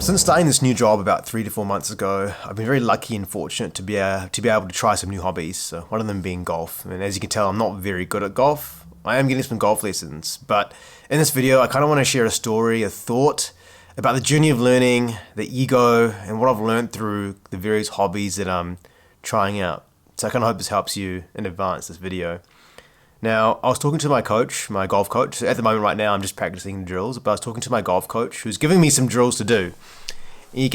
Since starting this new job about 3 to 4 months ago, I've been very lucky and fortunate to be able to try some new hobbies. So one of them being golf. And as you can tell, I'm not very good at golf. I am getting some golf lessons, but in this video, I kind of want to share a story, a thought about the journey of learning, the ego, and what I've learned through the various hobbies that I'm trying out. So I kind of hope this helps you in advance, this video. Now, I was talking to my coach, my golf coach. So at the moment right now, I'm just practicing drills, but I was talking to my golf coach who's giving me some drills to do. He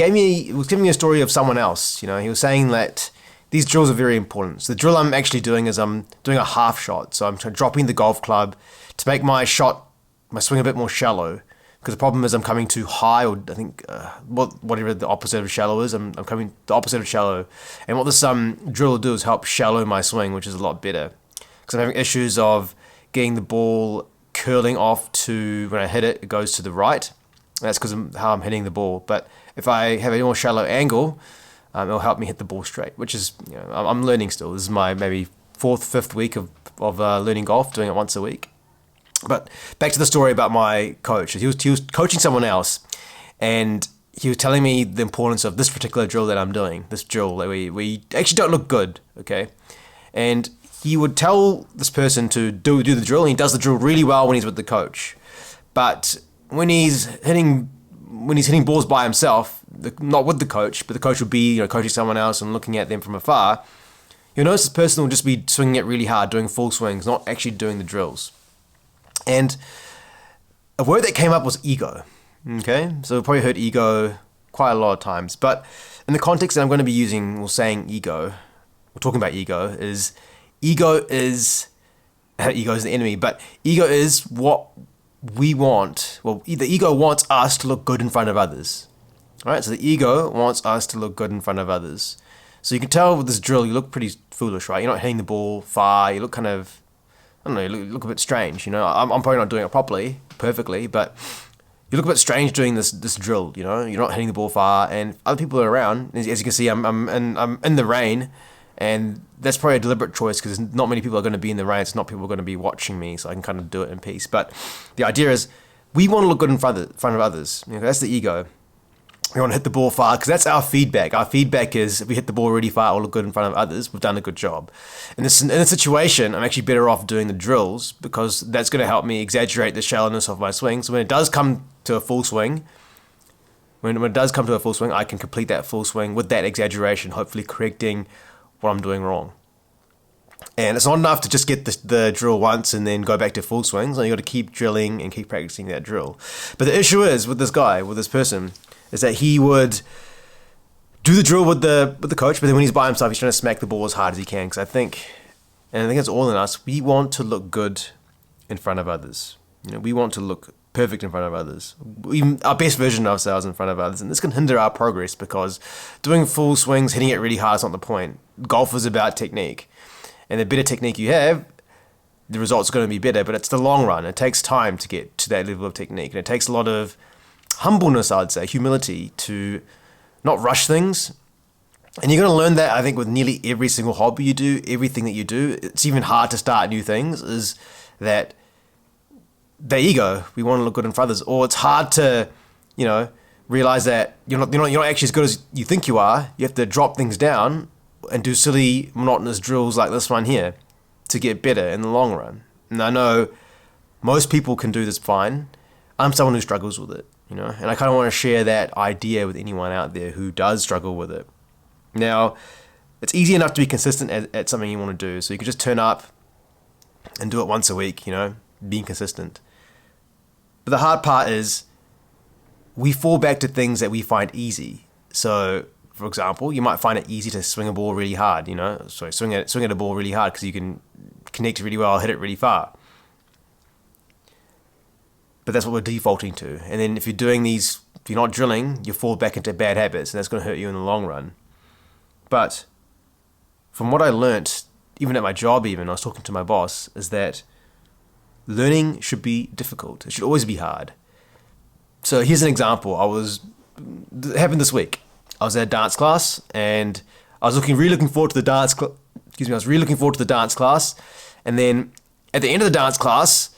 was giving me a story of someone else. He was saying that these drills are very important. So the drill I'm actually doing is I'm doing a half shot. So I'm dropping the golf club to make my swing a bit more shallow. Because the problem is I'm coming too high, or I think whatever the opposite of shallow is, I'm coming the opposite of shallow. And what this drill will do is help shallow my swing, which is a lot better. Because I'm having issues of getting the ball curling off to, when I hit it, it goes to the right. That's because of how I'm hitting the ball. But if I have a more shallow angle, it'll help me hit the ball straight, which is, I'm learning still. This is my maybe 4th, 5th week of learning golf, doing it once a week. But back to the story about my coach. He was coaching someone else, and he was telling me the importance of this particular drill that I'm doing. This drill that we actually don't look good, okay? And he would tell this person to do the drill, and he does the drill really well when he's with the coach. But when he's hitting balls by himself, not with the coach, but the coach would be coaching someone else and looking at them from afar, you'll notice this person will just be swinging it really hard, doing full swings, not actually doing the drills. And a word that came up was ego. Okay, so you've probably heard ego quite a lot of times, but in the context that I'm going to be using or saying ego, we're talking about ego is the enemy, but ego is what we want. Well, the ego wants us to look good in front of others. All right, so the ego wants us to look good in front of others. So you can tell with this drill, you look pretty foolish, right? You're not hitting the ball far. You look kind of, I don't know, you look a bit strange. I'm probably not doing it perfectly, but you look a bit strange doing this drill. You're not hitting the ball far, and other people are around. As you can see, I'm in the rain. And that's probably a deliberate choice because not many people are going to be in the rain. It's not people are going to be watching me, so I can kind of do it in peace. But the idea is we want to look good in front of others. That's the ego. We want to hit the ball far because that's our feedback. Our feedback is if we hit the ball really far or look good in front of others, we've done a good job. In this situation, I'm actually better off doing the drills because that's going to help me exaggerate the shallowness of my swing. So when it does come to a full swing, I can complete that full swing with that exaggeration, hopefully correcting what I'm doing wrong. And it's not enough to just get the drill once and then go back to full swings. You got to keep drilling and keep practicing that drill. But the issue is with this person, is that he would do the drill with the coach, but then when he's by himself, he's trying to smack the ball as hard as he can. Because I think it's all in us. We want to look good in front of others. We want to look perfect in front of others, even our best version of ourselves in front of others, and this can hinder our progress because doing full swings, hitting it really hard is not the point. Golf is about technique, and the better technique you have, the results are going to be better, but it's the long run. It takes time to get to that level of technique, and it takes a lot of humbleness, I'd say, humility to not rush things. And you're going to learn that, I think, with nearly every single hobby you do, everything that you do. It's even hard to start new things, is that the ego, we want to look good in front of others, or it's hard to, realize that you're not actually as good as you think you are. You have to drop things down and do silly, monotonous drills like this one here to get better in the long run. And I know most people can do this fine. I'm someone who struggles with it, and I kind of want to share that idea with anyone out there who does struggle with it. Now, it's easy enough to be consistent at something you want to do, so you can just turn up and do it once a week, being consistent. But the hard part is we fall back to things that we find easy. So, for example, you might find it easy to swing a ball really hard, swing at a ball really hard because you can connect really well, hit it really far. But that's what we're defaulting to. And then if you're not drilling, you fall back into bad habits, and that's going to hurt you in the long run. But from what I learnt, even at my job I was talking to my boss, is that learning should be difficult. It should always be hard. So here's an example. It happened this week. I was at a dance class, and I was really looking forward to the dance. I was really looking forward to the dance class, and then at the end of the dance class,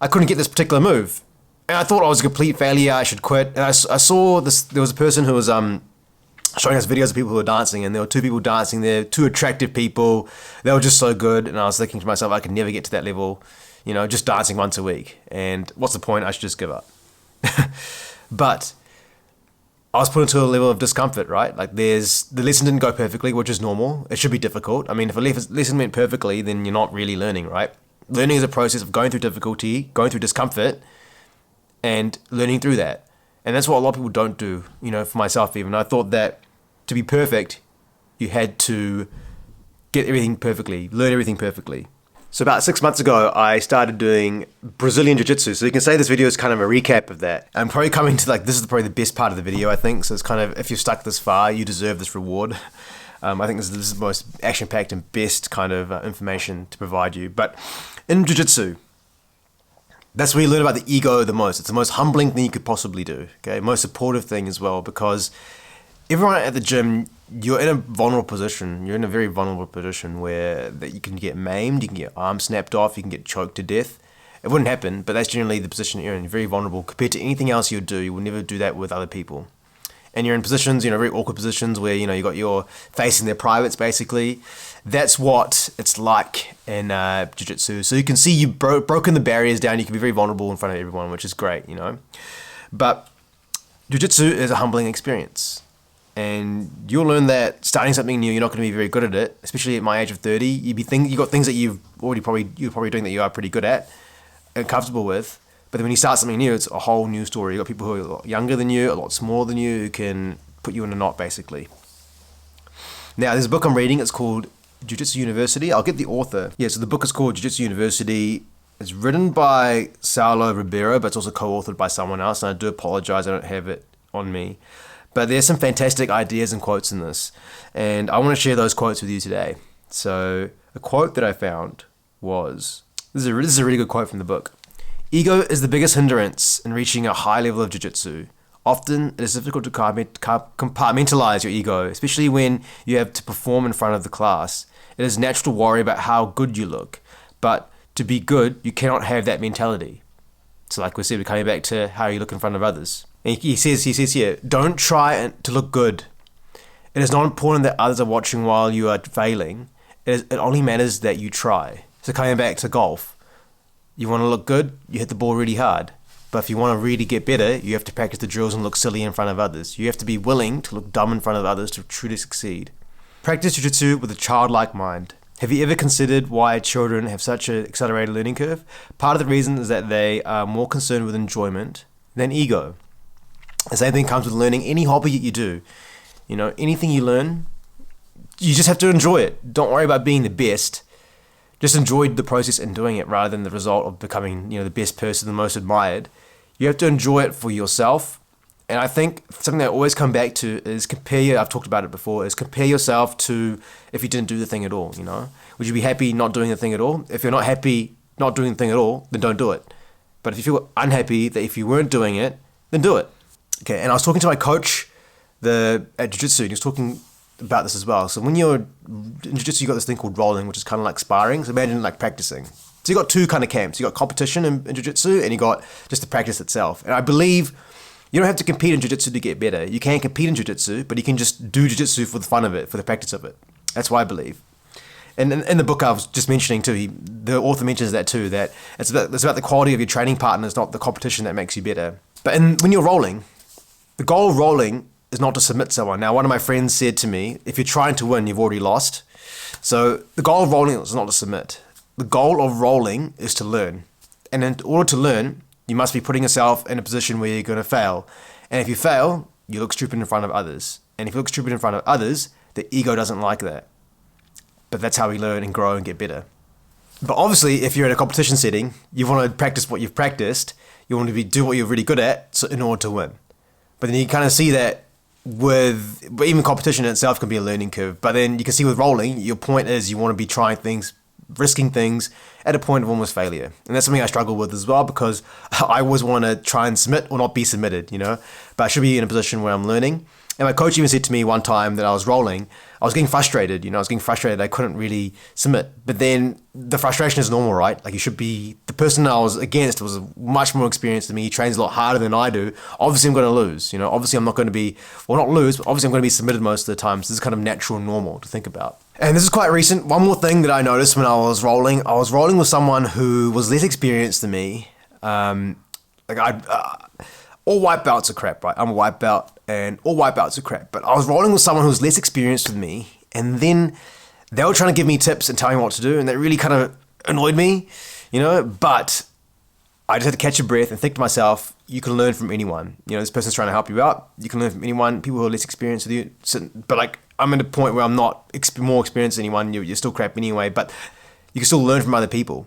I couldn't get this particular move. And I thought I was a complete failure. I should quit. And I saw this. There was a person who was showing us videos of people who were dancing, and there were two people dancing there, two attractive people. They were just so good, and I was thinking to myself, I could never get to that level, just dancing once a week. And what's the point? I should just give up. But I was put into a level of discomfort, right? Like the lesson didn't go perfectly, which is normal. It should be difficult. I mean, if a lesson went perfectly, then you're not really learning, right? Learning is a process of going through difficulty, going through discomfort, and learning through that. And that's what a lot of people don't do, for myself even. I thought that to be perfect, you had to get everything perfectly, learn everything perfectly. So about 6 months ago, I started doing Brazilian Jiu-Jitsu. So you can say this video is kind of a recap of that. I'm probably coming to this is probably the best part of the video, I think. So it's kind of, if you've stuck this far, you deserve this reward. I think this is the most action-packed and best kind of information to provide you. But in Jiu-Jitsu, that's where you learn about the ego the most. It's the most humbling thing you could possibly do. Okay, most supportive thing as well, because everyone at the gym, you're in a vulnerable position. You're in a very vulnerable position where that you can get maimed, you can get arms snapped off, you can get choked to death. It wouldn't happen, but that's generally the position you're in. You're very vulnerable compared to anything else you would do. You would never do that with other people. And you're in positions, very awkward positions where, you got your facing their privates, basically. That's what it's like in Jiu-Jitsu. So you can see you've broken the barriers down. You can be very vulnerable in front of everyone, which is great, But Jiu-Jitsu is a humbling experience. And you'll learn that starting something new, you're not going to be very good at it, especially at my age of 30. You got things that you're probably doing that you are pretty good at and comfortable with. But then when you start something new, it's a whole new story. You got people who are a lot younger than you, a lot smaller than you, who can put you in a knot, basically. Now, there's a book I'm reading. It's called Jiu-Jitsu University. I'll get the author. Yeah, so the book is called Jiu-Jitsu University. It's written by Saulo Ribeiro, but it's also co-authored by someone else. And I do apologize, I don't have it on me. But there's some fantastic ideas and quotes in this. And I want to share those quotes with you today. So a quote that I found was, this is a really good quote from the book. Ego is the biggest hindrance in reaching a high level of jiu-jitsu. Often, it is difficult to compartmentalize your ego, especially when you have to perform in front of the class. It is natural to worry about how good you look, but to be good, you cannot have that mentality. So like we said, we're coming back to how you look in front of others. And he says here, don't try to look good. It is not important that others are watching while you are failing. It only matters that you try. So coming back to golf, you want to look good, you hit the ball really hard. But if you want to really get better, you have to practice the drills and look silly in front of others. You have to be willing to look dumb in front of others to truly succeed. Practice jiu-jitsu with a childlike mind. Have you ever considered why children have such an accelerated learning curve? Part of the reason is that they are more concerned with enjoyment than ego. The same thing comes with learning any hobby that you do. Anything you learn, you just have to enjoy it. Don't worry about being the best. Just enjoy the process in doing it rather than the result of becoming, the best person, the most admired. You have to enjoy it for yourself. And I think something that I always come back to is I've talked about it before, is compare yourself to if you didn't do the thing at all, Would you be happy not doing the thing at all? If you're not happy not doing the thing at all, then don't do it. But if you feel unhappy that if you weren't doing it, then do it. Okay, and I was talking to my coach at Jiu-Jitsu, and he was talking about this as well. So when you're in Jiu-Jitsu, you got this thing called rolling, which is kind of like sparring. So imagine like practicing. So you got two kind of camps. You got competition in Jiu-Jitsu, and you got just the practice itself. And I believe you don't have to compete in Jiu-Jitsu to get better. You can compete in Jiu-Jitsu, but you can just do Jiu-Jitsu for the fun of it, for the practice of it. That's what I believe. And in the book I was just mentioning too, the author mentions that too, that it's about the quality of your training partners, not the competition that makes you better. But when you're rolling, the goal of rolling is not to submit someone. Now, one of my friends said to me, if you're trying to win, you've already lost. So the goal of rolling is not to submit. The goal of rolling is to learn. And in order to learn, you must be putting yourself in a position where you're going to fail. And if you fail, you look stupid in front of others. And if you look stupid in front of others, the ego doesn't like that. But that's how we learn and grow and get better. But obviously, if you're in a competition setting, you want to practice what you've practiced. You want to do what you're really good at in order to win. But then you kind of see that but even competition in itself can be a learning curve. But then you can see with rolling, your point is you want to be trying things, risking things at a point of almost failure. And that's something I struggle with as well, because I always want to try and submit or not be submitted, But I should be in a position where I'm learning. And my coach even said to me one time that I was rolling, I was getting frustrated, I was getting frustrated. I couldn't really submit. But then the frustration is normal, right? Like, you should be, the person I was against was much more experienced than me. He trains a lot harder than I do. Obviously, I'm going to lose, obviously I'm not going to be, well, not lose, but obviously I'm going to be submitted most of the time. So this is kind of natural and normal to think about. And this is quite recent. One more thing that I noticed when I was rolling with someone who was less experienced than me. All white belts are crap, right? I'm a white belt, and all white belts are crap. But I was rolling with someone who was less experienced with me, and then they were trying to give me tips and tell me what to do, and that really kind of annoyed me, But I just had to catch a breath and think to myself, you can learn from anyone. This person's trying to help you out. You can learn from anyone, people who are less experienced with you. But I'm at a point where I'm not more experienced than anyone. You're still crap anyway, but you can still learn from other people.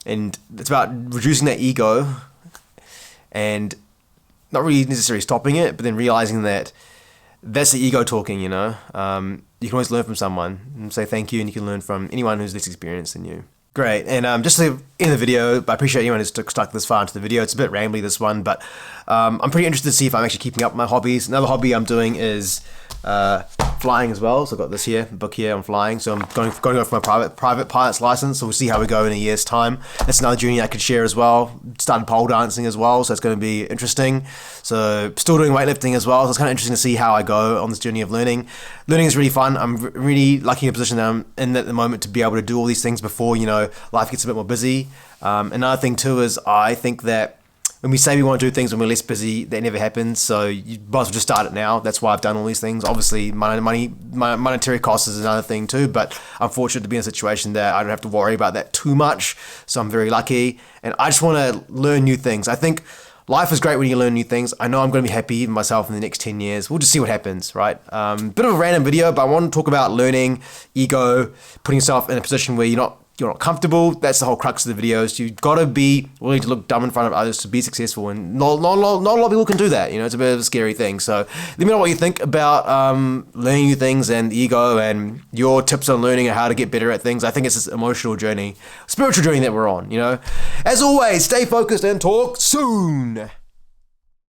And it's about reducing that ego and not really necessarily stopping it, but then realizing that that's the ego talking, You can always learn from someone and say thank you, and you can learn from anyone who's less experienced than you. Great. And just to end the video, I appreciate anyone who's stuck this far into the video. It's a bit rambly, this one, but I'm pretty interested to see if I'm actually keeping up with my hobbies. Another hobby I'm doing is flying as well. So I've got this book here on flying. So I'm going to go for my private pilot's license. So we'll see how we go in a year's time. That's another journey I could share as well. Started pole dancing as well, so it's going to be interesting. So still doing weightlifting as well. So it's kind of interesting to see how I go on this journey of learning. Learning is really fun. I'm really lucky in a position that I'm in at the moment to be able to do all these things before, life gets a bit more busy. Another thing too is I think that when we say we want to do things when we're less busy, that never happens. So you might as well just start it now. That's why I've done all these things. Obviously, monetary costs is another thing too, but I'm fortunate to be in a situation that I don't have to worry about that too much. So I'm very lucky. And I just want to learn new things. I think life is great when you learn new things. I know I'm going to be happy in myself in the next 10 years. We'll just see what happens, right? Bit of a random video, but I want to talk about learning, ego, putting yourself in a position where you're not comfortable. That's the whole crux of the videos. You've got to be willing to look dumb in front of others to be successful, and not a lot of people can do that. It's a bit of a scary thing. So let me know what you think about learning new things and ego, and your tips on learning and how to get better at things. I think it's this emotional journey, spiritual journey that we're on. As always, stay focused and talk soon.